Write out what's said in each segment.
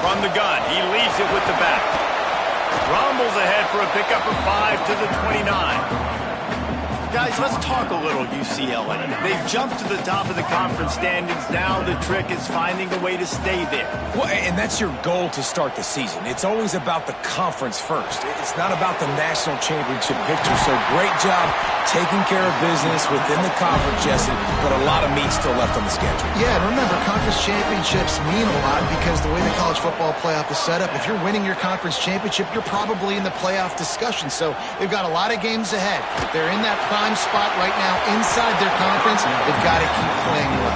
From the gun, he leaves it with the back. Rumbles ahead for a pickup of 5 to the 29. Guys, let's talk a little UCLA. They've jumped to the top of the conference standings. Now the trick is finding a way to stay there. Well, and that's your goal to start the season. It's always about the conference first. It's not about the national championship picture. So great job taking care of business within the conference, Jesse, but a lot of meat still left on the schedule. Yeah, and remember, conference championships mean a lot because the way the college football playoff is set up, if you're winning your conference championship, you're probably in the playoff discussion. So they've got a lot of games ahead. They're in that prime spot right now inside their conference. They've got to keep playing well.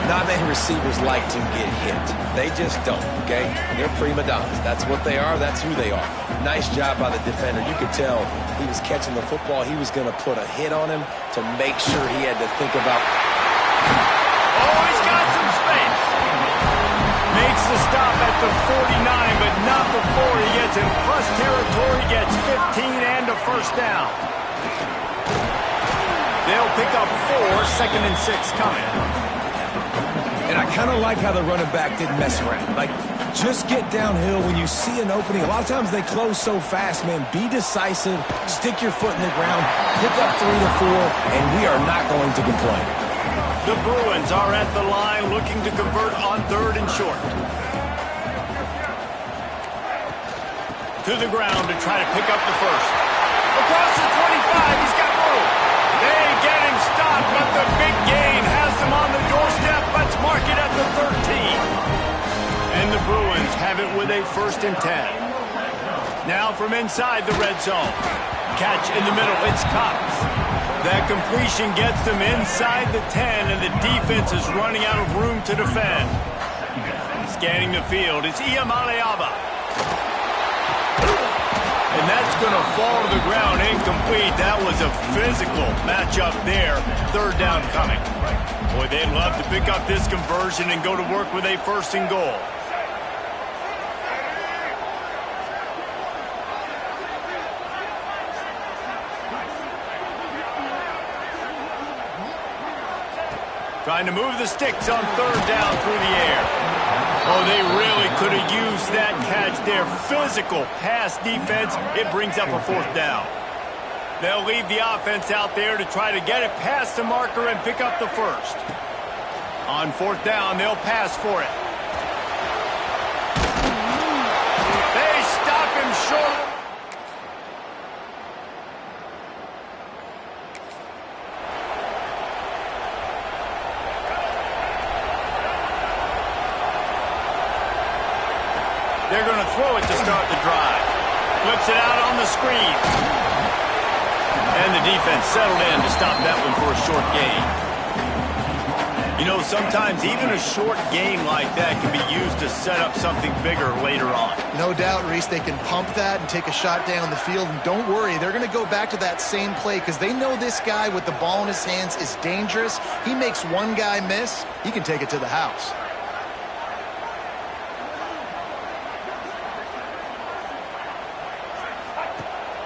Not many receivers like to get hit. They just don't, okay? They're prima donnas. That's what they are. That's who they are. Nice job by the defender. You could tell he was catching the football. He was going to put a hit on him to make sure he had to think about... Oh, he's got some space. Makes the stop at the 49, but not before he gets in plus territory, gets 15 and a first down. They'll pick up 4, 2nd and 6 coming. And I kind of like how the running back didn't mess around. Like, just get downhill when you see an opening. A lot of times they close so fast, man. Be decisive, stick your foot in the ground, pick up 3 to 4, and we are not going to complain. The Bruins are at the line looking to convert on 3rd and short. To the ground to try to pick up the first. Across the 25, he's got room. They get him stopped, but the big gain has them on the doorstep. Let's mark it at the 13. And the Bruins have it with a 1st and 10. Now from inside the red zone. Catch in the middle, it's Cox. That completion gets them inside the 10, and the defense is running out of room to defend. Scanning the field, it's Iamaleava. And that's going to fall to the ground incomplete. That was a physical matchup there. 3rd down coming. Boy, they'd love to pick up this conversion and go to work with a 1st and goal. Trying to move the sticks on 3rd down through the air. Oh, they really could have used that catch there. Physical pass defense. It brings up a 4th down. They'll leave the offense out there to try to get it past the marker and pick up the first. On 4th down, they'll pass for it. They stop him short. They're going to throw it to start the drive. Flips it out on the screen. And the defense settled in to stop that one for a short gain. You know, sometimes even a short gain like that can be used to set up something bigger later on. No doubt, Reese, they can pump that and take a shot down the field. And don't worry, they're going to go back to that same play because they know this guy with the ball in his hands is dangerous. He makes one guy miss, he can take it to the house.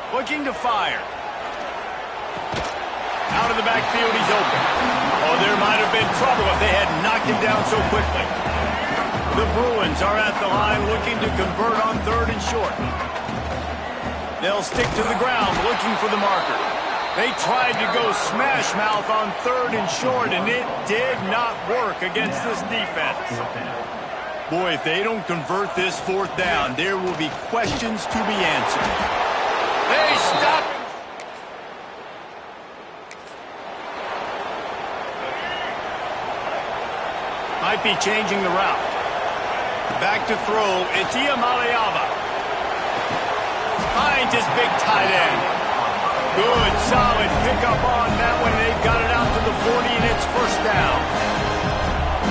Looking to fire. Out of the backfield, he's open. Oh, there might have been trouble if they had knocked him down so quickly. The Bruins are at the line looking to convert on 3rd and short. They'll stick to the ground looking for the marker. They tried to go smash mouth on 3rd and short, and it did not work against this defense. Boy, if they don't convert this 4th down, there will be questions to be answered. They stop. Might be changing the route. Back to throw. It's Iamaleava. Finds his big tight end. Good, solid pickup on that one. They've got it out to the 40, and it's 1st down.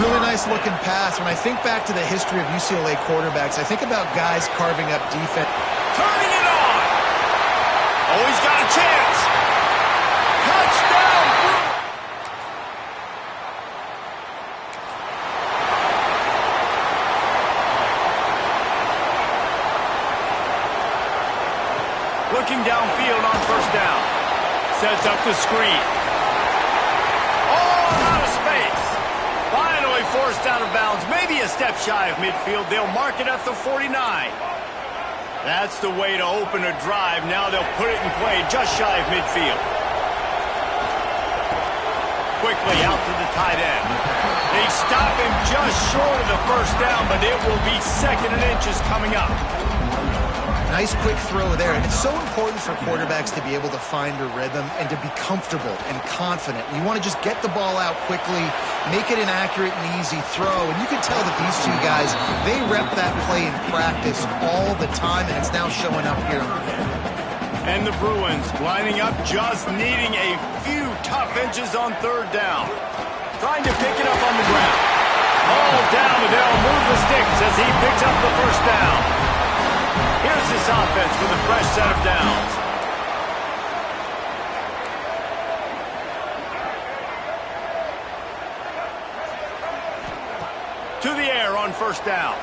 Really nice looking pass. When I think back to the history of UCLA quarterbacks, I think about guys carving up defense. Turning it on. Oh, he's got a chance. Touchdown. Looking downfield on 1st down. Sets up the screen. Oh, out of space. Finally forced out of bounds, maybe a step shy of midfield. They'll mark it at the 49. That's the way to open a drive. Now they'll put it in play just shy of midfield. Quickly out to the tight end. They stop him just short of the first down, but it will be 2nd and inches coming up. Nice quick throw there, and it's so important for quarterbacks to be able to find a rhythm and to be comfortable and confident. You want to just get the ball out quickly, make it an accurate and easy throw, and you can tell that these two guys, they rep that play in practice all the time, and it's now showing up here on the field. And the Bruins lining up, just needing a few tough inches on 3rd down. Trying to pick it up on the ground. All down, but they'll move the sticks as he picks up the 1st down. Here's this offense with a fresh set of downs. To the air on 1st down.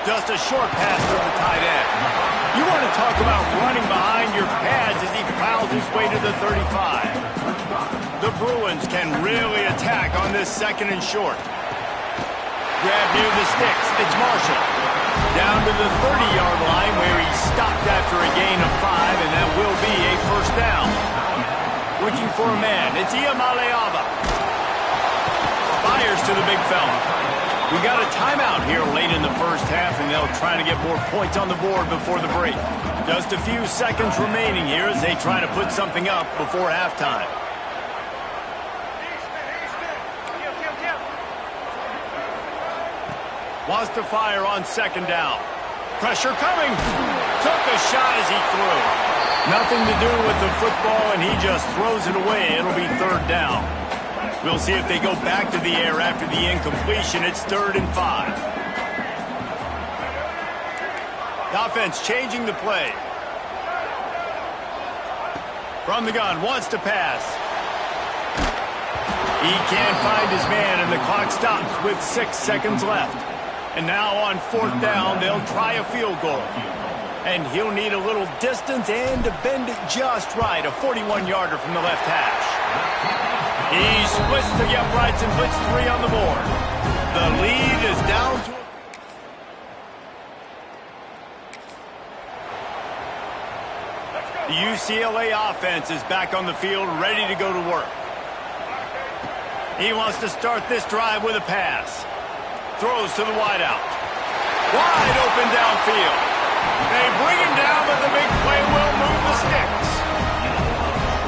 Just a short pass to the tight end. You want to talk about running behind your pads as he plows his way to the 35. The Bruins can really attack on this 2nd and short. Grab near the sticks. It's Marshall. Down to the 30-yard line where he stopped after a gain of 5, and that will be a 1st down. Looking for a man. It's Iamaleava. Fires to the big fella. We got a timeout here late in the 1st half, and they'll try to get more points on the board before the break. Just a few seconds remaining here as they try to put something up before halftime. Wants to fire on 2nd down. Pressure coming. Took a shot as he threw. Nothing to do with the football, and he just throws it away. It'll be 3rd down. We'll see if they go back to the air after the incompletion. It's 3rd and 5. The offense changing the play. From the gun, wants to pass. He can't find his man, and the clock stops with 6 seconds left. And now on 4th down, they'll try a field goal. And he'll need a little distance and to bend it just right. A 41-yarder from the left hash. He splits the uprights and puts 3 on the board. The lead is down to... The UCLA offense is back on the field, ready to go to work. He wants to start this drive with a pass. Throws to the wideout. Wide open downfield. They bring him down, but the big play will move the sticks.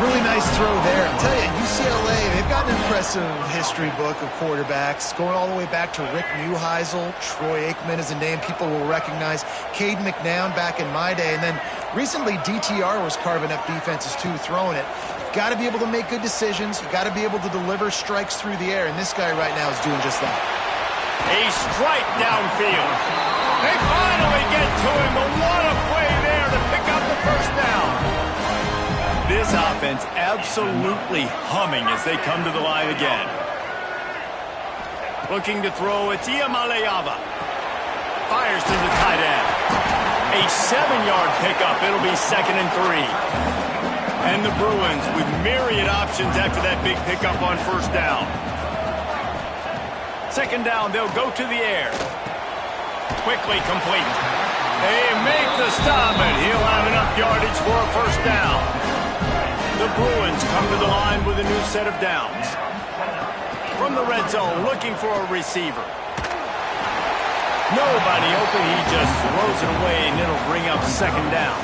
Really nice throw there. I'll tell you, UCLA, they've got an impressive history book of quarterbacks, going all the way back to Rick Neuheisel. Troy Aikman is a name people will recognize. Cade McNown back in my day. And then recently, DTR was carving up defenses too, throwing it. You've got to be able to make good decisions. You've got to be able to deliver strikes through the air, and this guy right now is doing just that. A strike downfield. They finally get to him, but what a play there to pick up the 1st down. This offense absolutely humming as they come to the line again. Looking to throw, it's Iamaleava. Fires to the tight end. A 7-yard pickup. It'll be 2nd and 3. And the Bruins with myriad options after that big pickup on 1st down. 2nd down, they'll go to the air. Quickly complete. They make the stop, and he'll have enough yardage for a 1st down. The Bruins come to the line with a new set of downs. From the red zone, looking for a receiver. Nobody open, he just throws it away, and it'll bring up 2nd down.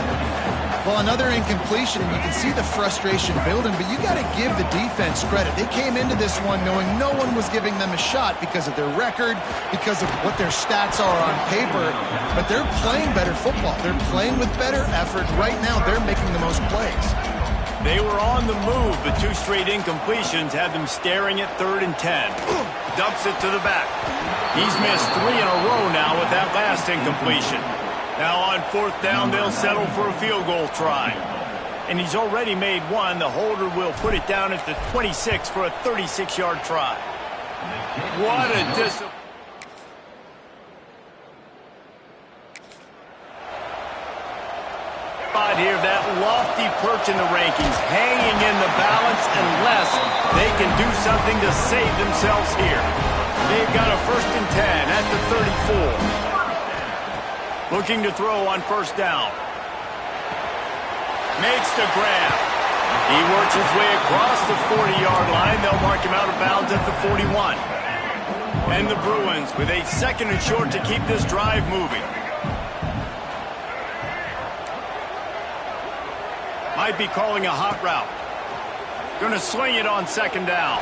Well, another incompletion, and you can see the frustration building, but you got to give the defense credit. They came into this one knowing no one was giving them a shot because of their record, because of what their stats are on paper, but they're playing better football. They're playing with better effort. Right now, they're making the most plays. They were on the move, but 2 straight incompletions had them staring at 3rd and 10. Dumps it to the back. He's missed 3 in a row now with that last incompletion. Now on 4th down, they'll settle for a field goal try. And he's already made 1. The holder will put it down at the 26 for a 36-yard try. What a disappointment. Here, that lofty perch in the rankings, hanging in the balance unless they can do something to save themselves here. They've got a 1st and 10 at the 34. Looking to throw on 1st down. Makes the grab. He works his way across the 40-yard line. They'll mark him out of bounds at the 41. And the Bruins with a 2nd and short to keep this drive moving. Might be calling a hot route. Going to sling it on 2nd down.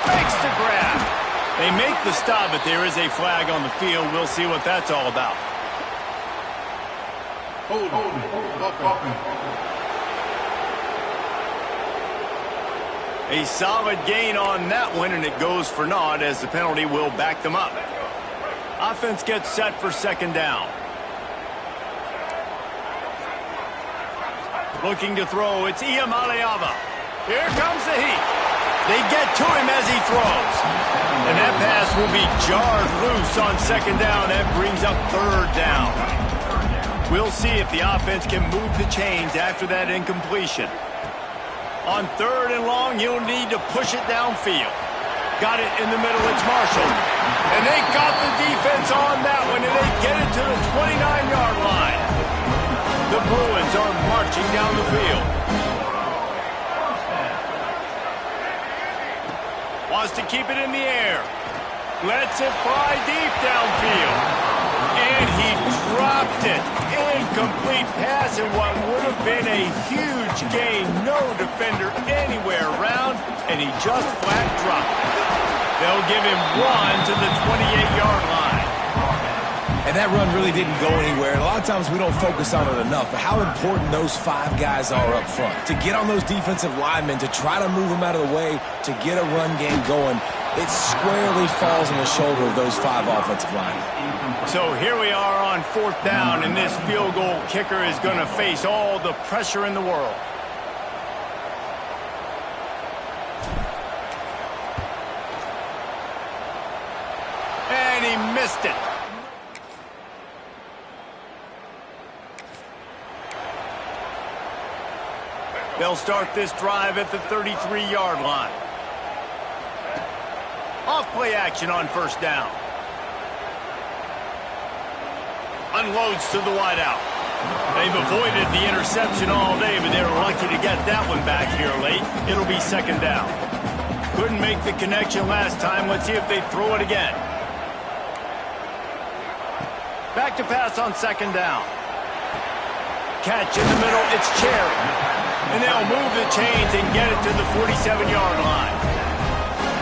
Makes the grab. They make the stop, but there is a flag on the field. We'll see what that's all about. Hold. A solid gain on that one, and it goes for naught as the penalty will back them up. Offense gets set for 2nd down. Looking to throw, it's Iamaleava. Here comes the heat. They get to him as he throws. And that pass will be jarred loose on 2nd down. That brings up 3rd down. We'll see if the offense can move the chains after that incompletion. On 3rd and long, you'll need to push it downfield. Got it in the middle, it's Marshall. And they got the defense on that one, and they get it to the 29-yard line. The Bruins are marching down the field. Wants to keep it in the air. Lets it fly deep downfield. And he dropped it. Incomplete pass in what would have been a huge gain. No defender anywhere around, and he just flat dropped it. They'll give him 1 to the 28-yard line. And that run really didn't go anywhere. And a lot of times we don't focus on it enough, but how important those 5 guys are up front. To get on those defensive linemen, to try to move them out of the way, to get a run game going, it squarely falls on the shoulder of those 5 offensive linemen. So here we are on 4th down, and this field goal kicker is going to face all the pressure in the world. And he missed it. They'll start this drive at the 33-yard line. Off-play action on 1st down. Unloads to the wideout. They've avoided the interception all day, but they were lucky to get that one back here late. It'll be 2nd down. Couldn't make the connection last time. Let's see if they throw it again. Back to pass on 2nd down. Catch in the middle. It's Cherry. And they'll move the chains and get it to the 47-yard line.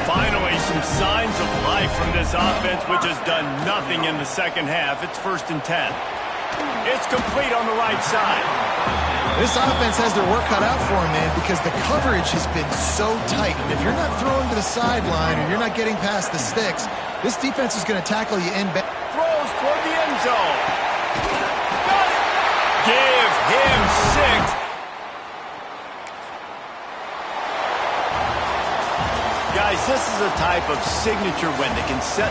Finally, some signs of life from this offense, which has done nothing in the 2nd half. It's 1st and 10. It's complete on the right side. This offense has their work cut out for them, man, because the coverage has been so tight. And if you're not throwing to the sideline or you're not getting past the sticks, this defense is going to tackle you in back. Throws toward the end zone. Got it. Give him 6. Guys, this is a type of signature win that can set